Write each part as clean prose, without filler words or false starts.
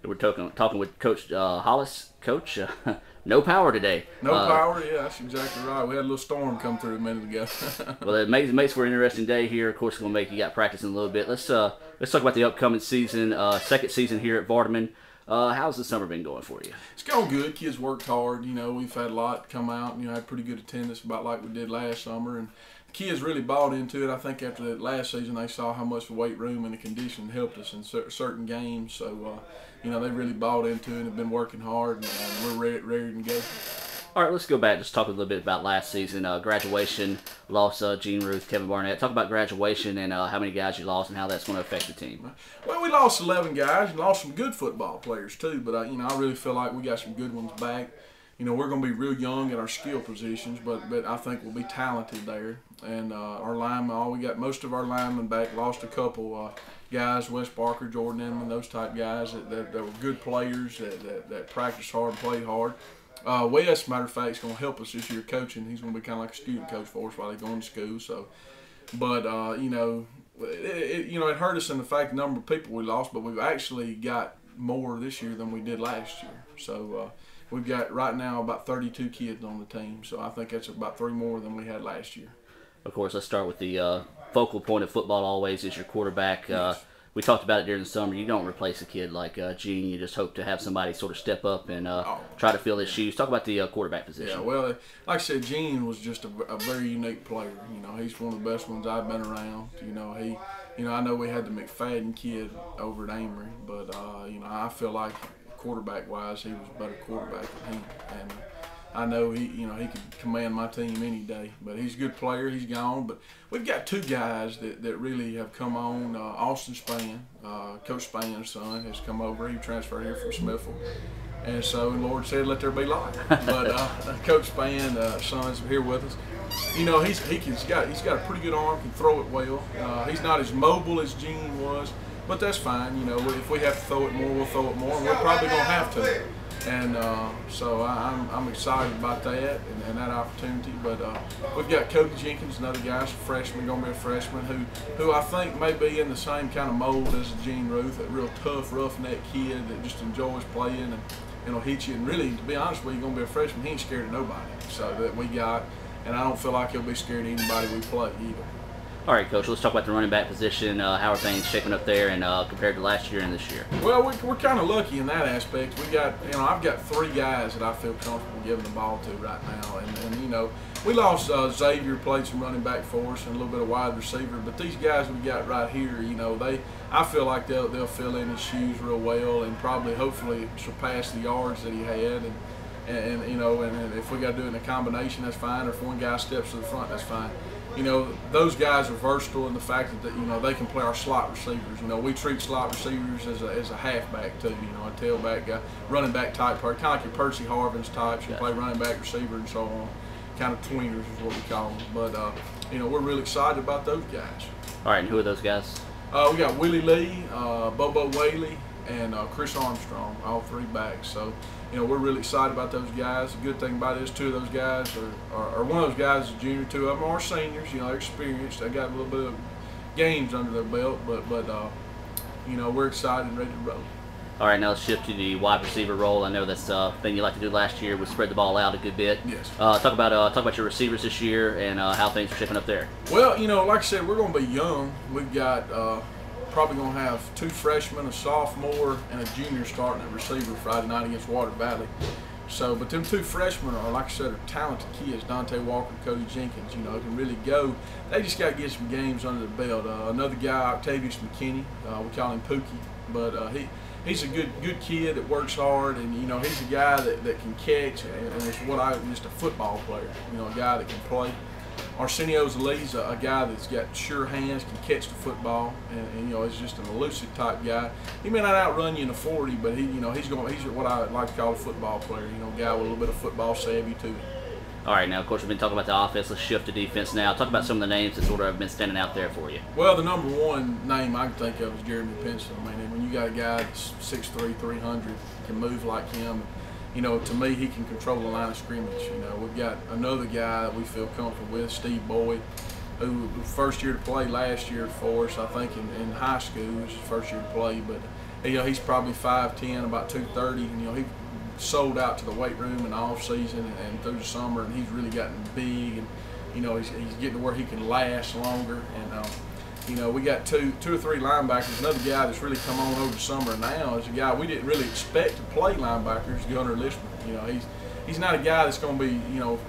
We're talking with Coach Hollis. Coach, no power today. No power, yeah, that's exactly right. We had a little storm come through a minute ago. Well, it makes for an interesting day here. Of course, it's going to make you got practicing a little bit. Let's talk about the upcoming season, second season here at Vardaman. How's the summer been going for you? It's going good. Kids worked hard. You know, we've had a lot come out. You know, had pretty good attendance, about like we did last summer, and the kids really bought into it. I think after that last season, they saw how much the weight room and the conditioning helped us in certain games. So, you know, they really bought into it and have been working hard, and we're ready to go. All right, let's go back. Just talk a little bit about last season. Graduation, lost Gene Ruth, Kevin Barnett. Talk about graduation and how many guys you lost and how that's going to affect the team. Well, we lost 11 guys and lost some good football players too. But you know, I really feel like we got some good ones back. You know, we're going to be real young at our skill positions, but I think we'll be talented there. And our linemen, we got most of our linemen back. Lost a couple guys, Wes Barker, Jordan Inman, those type guys that were good players that practiced hard, played hard. Wes, matter of fact, is going to help us this year coaching. He's going to be kind of like a student coach for us while they're going to school. So, but you know, it hurt us in the fact the number of people we lost, but we've actually got more this year than we did last year. So we've got right now about 32 kids on the team. So I think that's about 3 more than we had last year. Of course, let's start with the focal point of football always is your quarterback. Yes. We talked about it during the summer. You don't replace a kid like Gene. You just hope to have somebody sort of step up and try to fill his shoes. Talk about the quarterback position. Yeah, well, like I said, Gene was just a very unique player. You know, he's one of the best ones I've been around. You know, I know we had the McFadden kid over at Amory, but you know, I feel like quarterback-wise, he was a better quarterback than him. And I know he could command my team any day. But he's a good player. He's gone. But we've got 2 guys that really have come on. Austin Spann, Coach Spann's son, has come over. He transferred here from Smithville. And so the Lord said, let there be light. But Coach Spann's son's here with us. You know, he's got a pretty good arm, can throw it well. He's not as mobile as Gene was, but that's fine. You know, if we have to throw it more, we'll throw it more, and we're probably going to have to. And so I'm excited about that and that opportunity. But we've got Cody Jenkins, another guy's a freshman, going to be a freshman, who I think may be in the same kind of mold as Gene Ruth, a real tough, roughneck kid that just enjoys playing and will hit you. And really, to be honest with you, going to be a freshman, he ain't scared of nobody. So that we got, and I don't feel like he'll be scared of anybody we play either. All right, Coach, let's talk about the running back position. How are things shaping up there and compared to last year and this year? Well, we're kind of lucky in that aspect. I've got 3 guys that I feel comfortable giving the ball to right now. And you know, we lost Xavier, played some running back for us and a little bit of wide receiver. But these guys we got right here, you know, I feel like they'll fill in his shoes real well and probably, hopefully, surpass the yards that he had. And you know, and if we got to do it in a combination, that's fine. Or if one guy steps to the front, that's fine. You know, those guys are versatile in the fact that you know, they can play our slot receivers. You know, we treat slot receivers as a halfback too. You know, a tailback guy, running back type player, kind of like your Percy Harvin's types. You play running back, receiver, and so on. Kind of tweeners is what we call them. But you know, we're really excited about those guys. All right, and who are those guys? We got Willie Lee, Bobo Whaley, and Chris Armstrong, all 3 backs. So, you know, we're really excited about those guys. The good thing about it is 2 of those guys are one of those guys is a junior, 2 of them are seniors. You know, they're experienced. They got a little bit of games under their belt, but you know, we're excited and ready to roll. All right, now let's shift to the wide receiver role. I know that's the thing you like to do last year was spread the ball out a good bit. Yes. Talk about your receivers this year and how things are shaping up there. Well, you know, like I said, we're going to be young. We've got probably going to have 2 freshmen, a sophomore, and a junior starting at receiver Friday night against Water Valley. So, but them 2 freshmen are, like I said, are talented kids. Dante Walker, Cody Jenkins, you know, can really go. They just got to get some games under the belt. Another guy, Octavius McKinney, we call him Pookie, but he's a good kid that works hard, and you know, he's a guy that can catch, and it's just a football player. You know, a guy that can play. Arsenio Zalee's a guy that's got sure hands, can catch the football, and you know, he's just an elusive type guy. He may not outrun you in a 40, but he's what I like to call a football player. You know, a guy with a little bit of football savvy to him. All right, now of course we've been talking about the offense. Let's shift to defense now. Talk about some of the names that sort of have been standing out there for you. Well, the number 1 name I can think of is Jeremy Pinson. I mean, when you got a guy that's 6'3", 300, can move like him. You know, to me, he can control the line of scrimmage. You know, we've got another guy that we feel comfortable with, Steve Boyd, who was first year to play last year for us. I think in high school, it was his first year to play. But He's probably 5'10", about 230, and he sold out to the weight room in the off season and through the summer, and he's really gotten big, and he's getting to where he can last longer. And we got two or three linebackers. Another guy that's really come on over the summer now is a guy we didn't really expect to play linebackers, Gunnar Lishman. He's not a guy that's going to be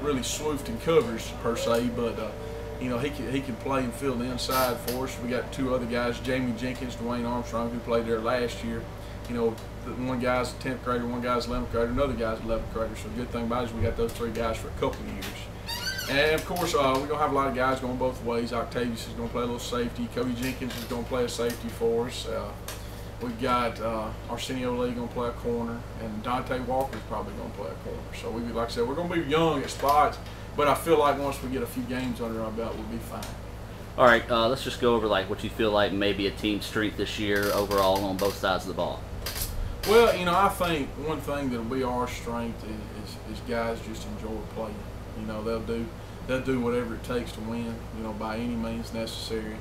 really swooped in covers per se, but he can play and fill the inside for us. We got two other guys, Jamie Jenkins, Dwayne Armstrong, who played there last year. One guy's a 10th grader, one guy's 11th grader, another guy's 11th grader. So the good thing about it is we got those three guys for a couple of years. And of course, we're going to have a lot of guys going both ways. Octavius is going to play a little safety. Cody Jenkins is going to play a safety for us. We've got Arsenio Lee going to play a corner, and Dante Walker is probably going to play a corner. So like I said, we're going to be young at spots, but I feel like once we get a few games under our belt, we'll be fine. All right, let's just go over what you feel like maybe a team strength this year overall on both sides of the ball. Well, I think one thing that'll be our strength is guys just enjoy playing. They'll do whatever it takes to win, by any means necessary.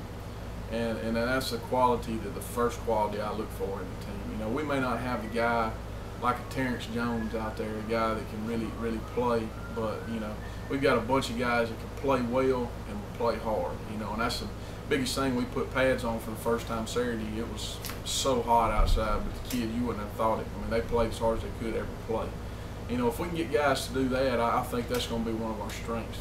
And that's a quality, the first quality I look for in the team. We may not have a guy like a Terrence Jones out there, a guy that can really play, but we've got a bunch of guys that can play well and play hard. And that's the biggest thing. We put pads on for the first time Saturday. It was so hot outside, but the kids, you wouldn't have thought it. They played as hard as they could ever play. If we can get guys to do that, I think that's going to be one of our strengths.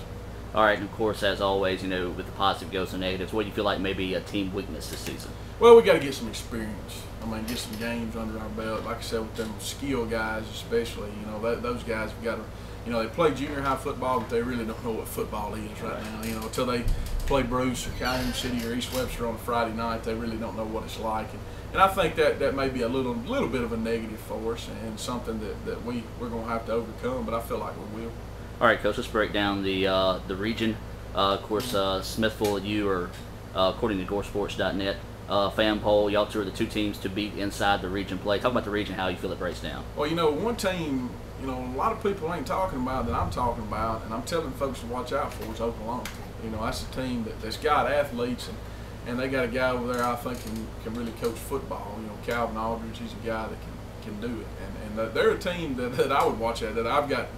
All right, and of course, as always, with the positive goes the negatives. What do you feel like maybe a team weakness this season? Well, we got to get some experience. Get some games under our belt. Like I said, with them skill guys especially, those guys have got to, they play junior high football, but they really don't know what football is right now. Until they play Bruce or Calhoun City or East Webster on a Friday night, they really don't know what it's like. And I think that may be a little bit of a negative for us and something that we're going to have to overcome, but I feel like we will. All right, Coach, let's break down the region. Of course, Smithville and you are, according to GoreSports.net, fan poll. Y'all two are the two teams to beat inside the region play. Talk about the region, how you feel it breaks down. Well, one team, a lot of people ain't talking about that I'm talking about, and I'm telling folks to watch out for is Oklahoma. That's a team that's got athletes, and they got a guy over there I think can really coach football. Calvin Aldridge, he's a guy that can do it, and they're a team that I would watch at, that I've got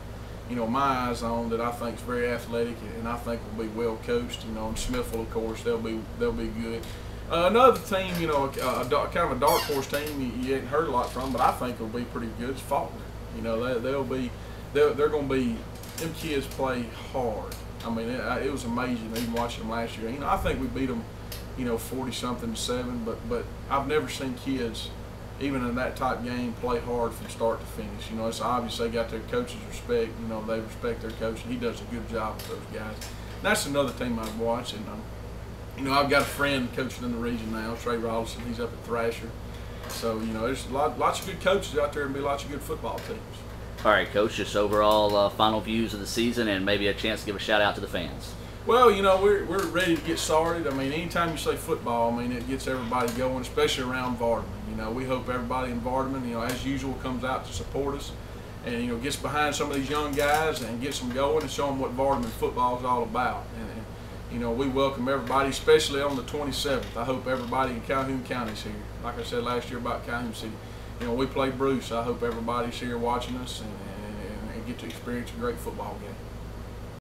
my eyes on, that I think is very athletic and I think will be well coached. And Smithville, of course, they'll be good. Another team, kind of a dark horse team you ain't heard a lot from, but I think will be pretty good is Faulkner. They're going to be, them kids play hard. It was amazing even watching them last year. I think we beat them, 40-something to 7, but I've never seen kids, even in that type game, play hard from start to finish. It's obvious they got their coach's respect. They respect their coach, and he does a good job with those guys. And that's another team I'd watch. And I've got a friend coaching in the region now, Trey Rollison. He's up at Thrasher. So there's lots of good coaches out there, and be lots of good football teams. All right, Coach. Just overall final views of the season, and maybe a chance to give a shout out to the fans. Well, we're ready to get started. Anytime you say football, it gets everybody going, especially around Vardaman. We hope everybody in Vardaman, as usual, comes out to support us and, gets behind some of these young guys and gets them going and show them what Vardaman football is all about. And we welcome everybody, especially on the 27th. I hope everybody in Calhoun County is here. Like I said last year about Calhoun City, we play Bruce. I hope everybody's here watching us and get to experience a great football game.